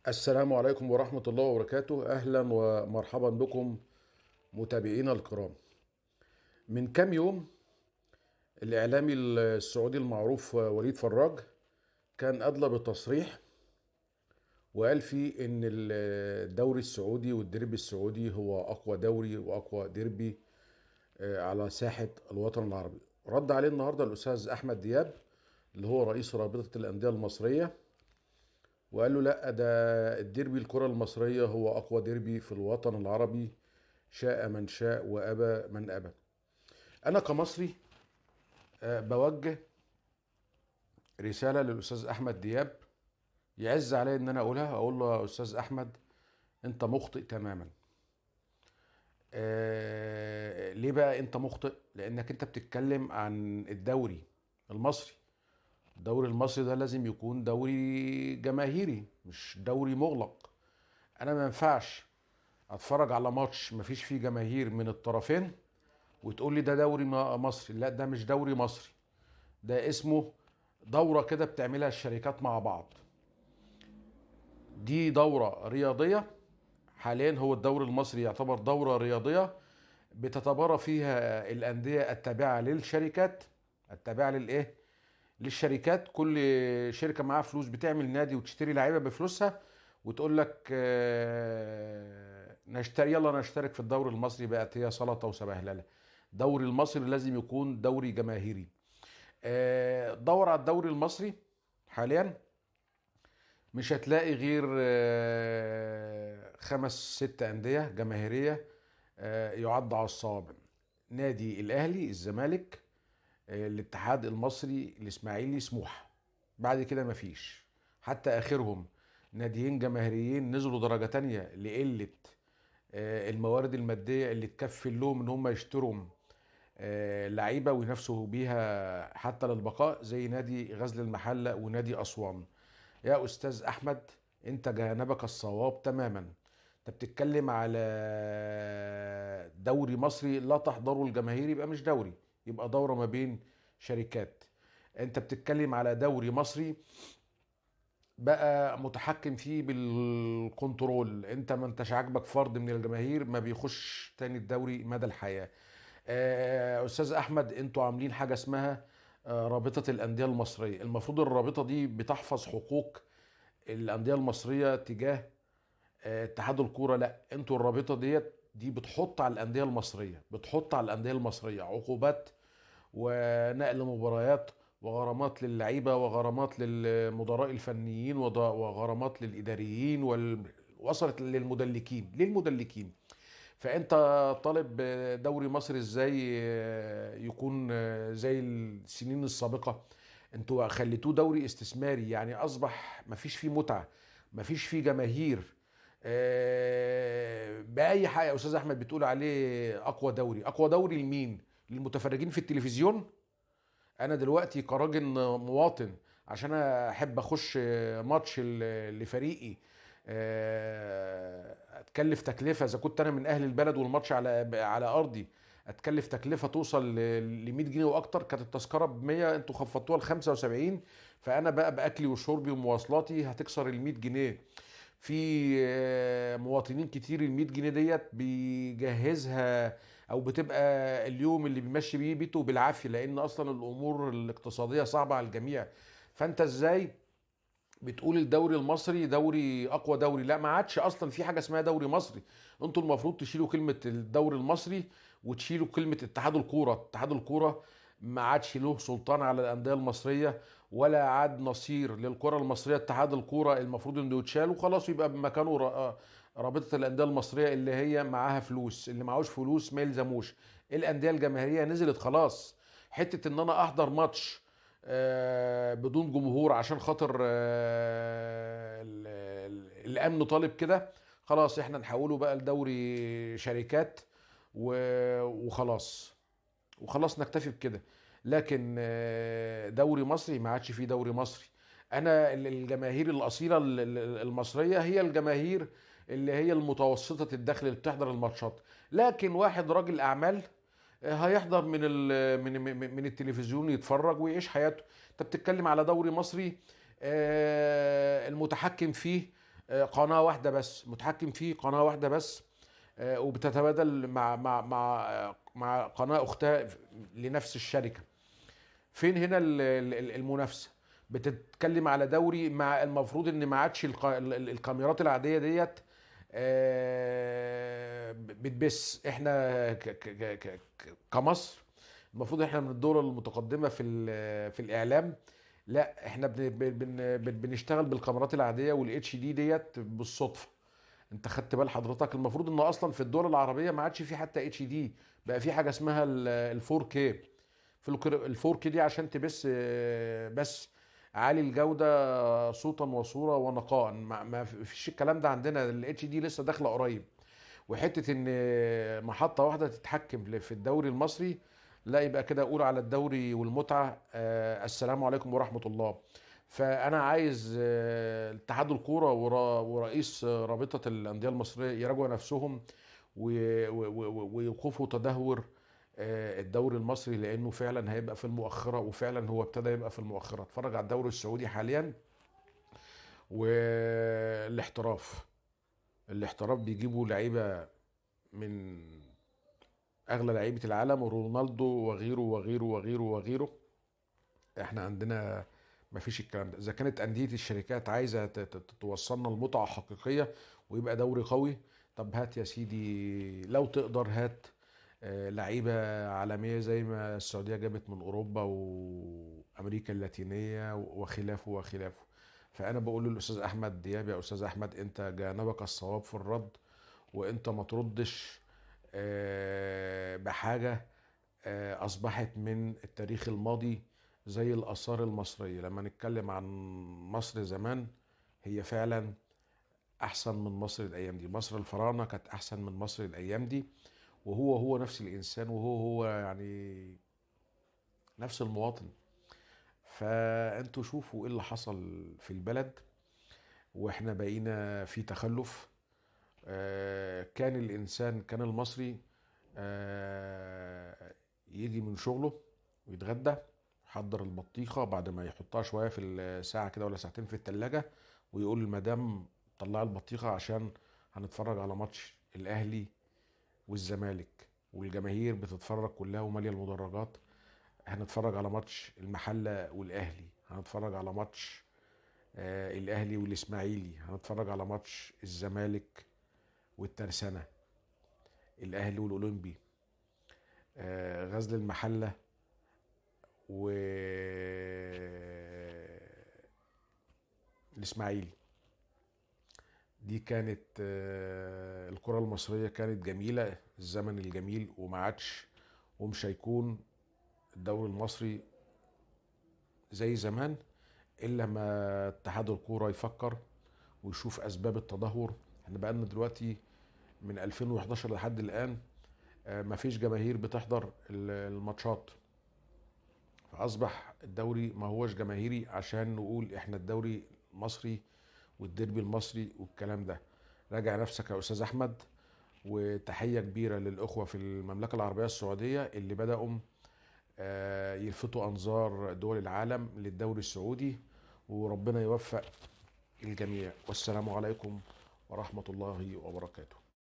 السلام عليكم ورحمة الله وبركاته. أهلا ومرحبا بكم متابعينا الكرام. من كام يوم الإعلامي السعودي المعروف وليد فراج كان أدلى بالتصريح وقال فيه إن الدوري السعودي والديربي السعودي هو أقوى دوري وأقوى ديربي على ساحة الوطن العربي. رد عليه النهاردة الأستاذ أحمد دياب اللي هو رئيس رابطة الأندية المصرية، وقال له لا، ده الديربي الكرة المصرية هو أقوى ديربي في الوطن العربي، شاء من شاء وأبى من أبى. أنا كمصري بوجه رسالة للأستاذ أحمد دياب، يعز علي إن أنا أقول له يا أستاذ أحمد، أنت مخطئ تماما. ليه بقى أنت مخطئ؟ لأنك أنت بتتكلم عن الدوري المصري. الدوري المصري ده لازم يكون دوري جماهيري مش دوري مغلق. أنا ما ينفعش أتفرج على ماتش مفيش فيه جماهير من الطرفين وتقول لي ده دوري مصري. لا، ده مش دوري مصري، ده اسمه دورة كده بتعملها الشركات مع بعض. دي دورة رياضية. حاليا هو الدوري المصري يعتبر دورة رياضية بتتبارى فيها الأندية التابعة للشركات. التابعة للإيه؟ للشركات. كل شركة معاها فلوس بتعمل نادي وتشتري لعيبة بفلوسها وتقول لك نشتري، يلا نشترك في الدوري المصري. بقت هي سلطة وسبهللة. الدوري المصري لازم يكون دوري جماهيري. دور على الدوري المصري حاليا مش هتلاقي غير خمس ست أندية جماهيرية يعد على الصوابع: نادي الأهلي، الزمالك، الاتحاد المصري، الإسماعيلي، سموحة. بعد كده مفيش. حتى آخرهم ناديين جماهيريين نزلوا درجة تانية لقلة الموارد المادية اللي تكفل لهم إن هم يشتروا لعيبة وينافسوا بيها حتى للبقاء، زي نادي غزل المحلة ونادي أسوان. يا أستاذ أحمد، أنت جانبك الصواب تماما. أنت بتتكلم على دوري مصري لا تحضره الجماهير، يبقى مش دوري، يبقى دورة ما بين شركات. أنت بتتكلم على دوري مصري بقى متحكم فيه بالكنترول. انت ما انتش عاجبك فرد من الجماهير ما بيخش تاني الدوري مدى الحياة. استاذ احمد، انتوا عاملين حاجة اسمها رابطة الأندية المصرية. المفروض الرابطة دي بتحفظ حقوق الأندية المصرية تجاه اتحاد الكورة. لا، انتوا الرابطة دي بتحط على الأندية المصرية، بتحط على الأندية المصرية عقوبات ونقل مباريات وغرامات للعيبة وغرامات للمدراء الفنيين وغرامات للإداريين وصلت للمدلكين. ليه المدلكين؟ فأنت طالب دوري مصر ازاي يكون زي السنين السابقة؟ انتوا خليتوه دوري استثماري، يعني أصبح مفيش فيه متعة، مفيش فيه جماهير. بأي حاجة يا أستاذ أحمد بتقول عليه أقوى دوري. أقوى دوري لمين؟ للمتفرجين في التلفزيون؟ انا دلوقتي كراجل مواطن عشان احب اخش ماتش لفريقي، اتكلف تكلفه اذا كنت انا من اهل البلد والماتش على ارضي، اتكلف تكلفه توصل ل 100 جنيه واكتر. كانت التذكره ب 100، انتوا خفضتوها ل 75. فانا بقى باكلي وشربي ومواصلاتي هتكسر ال 100 جنيه. في مواطنين كتير ال 100 جنيه بيجهزها او بتبقى اليوم اللي بيمشي بيه بيته بالعافيه، لان اصلا الامور الاقتصاديه صعبه على الجميع. فانت ازاي بتقول الدوري المصري دوري اقوى دوري؟ لا، ما عادش اصلا في حاجه اسمها دوري مصري. انتوا المفروض تشيلوا كلمه الدوري المصري وتشيلوا كلمه اتحاد الكوره. اتحاد الكوره ما عادش له سلطان على الانديه المصريه، ولا عاد نصير للكره المصريه. اتحاد الكوره المفروض انه يتشال وخلاص، يبقى بمكانه رابطه الانديه المصريه اللي هي معاها فلوس. اللي معهوش فلوس ما يلزموش. الانديه الجماهيريه نزلت خلاص. حته ان انا احضر ماتش بدون جمهور عشان خاطر الامن طالب كده، خلاص احنا نحوله بقى لدوري شركات وخلاص. وخلاص نكتفي بكده. لكن دوري مصري ما عادش فيه دوري مصري. انا الجماهير الاصيله المصريه هي الجماهير اللي هي المتوسطه الدخل اللي بتحضر الماتشات. لكن واحد راجل اعمال هيحضر من التلفزيون يتفرج ويعيش حياته. انت بتتكلم على دوري مصري المتحكم فيه قناة واحدة بس، متحكم فيه قناة واحدة بس، وبتتبادل مع قناة أختها لنفس الشركة. فين هنا المنافسة؟ بتتكلم على دوري مع المفروض ان ما عادش الكاميرات العادية ديت بتبث. احنا كمصر المفروض احنا من الدول المتقدمة في الإعلام. لا، احنا بنشتغل بالكاميرات العادية والاتش دي ديت بالصدفة. انت خدت بال حضرتك؟ المفروض ان اصلا في الدول العربيه ما عادش في حتى اتش دي، بقى في حاجه اسمها ال 4 كي. في ال 4 كي دي عشان تبث بس عالي الجوده صوتا وصوره ونقاء. ما فيش الكلام ده عندنا. الاتش دي لسه داخله قريب. وحته ان محطه واحده تتحكم في الدوري المصري، لا، يبقى كده اقول على الدوري والمتعه السلام عليكم ورحمه الله. فانا عايز اتحاد الكوره ورئيس رابطه الانديه المصريه يراجعوا نفسهم ويوقفوا تدهور الدوري المصري، لانه فعلا هيبقى في المؤخره، وفعلا هو ابتدى يبقى في المؤخره. اتفرج على الدوري السعودي حاليا والاحتراف بيجيبوا لعيبه من اغلى لعيبه العالم، ورونالدو وغيره وغيره وغيره وغيره. احنا عندنا ما فيش الكلام ده. اذا كانت انديه الشركات عايزه توصلنا لمتعه حقيقيه ويبقى دوري قوي، طب هات يا سيدي، لو تقدر هات لعيبه عالميه زي ما السعوديه جابت من اوروبا وامريكا اللاتينيه وخلافه وخلافه. فانا بقول للاستاذ احمد دياب: يا استاذ احمد، انت جانبك الصواب في الرد، وانت ما تردش بحاجه أصبحت من التاريخ الماضي، زي الآثار المصرية. لما نتكلم عن مصر زمان، هي فعلا أحسن من مصر الأيام دي. مصر الفراعنة كانت أحسن من مصر الأيام دي. وهو هو نفس الإنسان، وهو هو يعني نفس المواطن. فأنتوا شوفوا إيه اللي حصل في البلد، وإحنا بقينا في تخلف. كان الإنسان، كان المصري يجي من شغله ويتغدى، يحضر البطيخة بعد ما يحطها شوية في الساعة كده ولا ساعتين في التلاجة، ويقول للمدام: طلع البطيخة عشان هنتفرج على ماتش الأهلي والزمالك، والجماهير بتتفرج كلها ومالية المدرجات. هنتفرج على ماتش المحلة والأهلي، هنتفرج على ماتش الأهلي والإسماعيلي، هنتفرج على ماتش الزمالك والترسانة، الأهلي والأولمبي، غزل المحلة والإسماعيلي. دي كانت الكرة المصرية كانت جميلة، الزمن الجميل، وما عادش ومش هيكون الدوري المصري زي زمان إلا ما اتحاد الكورة يفكر ويشوف أسباب التدهور. احنا بقالنا دلوقتي من 2011 لحد الآن مفيش جماهير بتحضر الماتشات، فأصبح الدوري ما هوش جماهيري عشان نقول احنا الدوري المصري والديربي المصري والكلام ده. راجع نفسك يا أستاذ أحمد. وتحية كبيرة للأخوة في المملكة العربية السعودية اللي بدأوا يلفتوا أنظار دول العالم للدوري السعودي، وربنا يوفق الجميع. والسلام عليكم ورحمة الله وبركاته.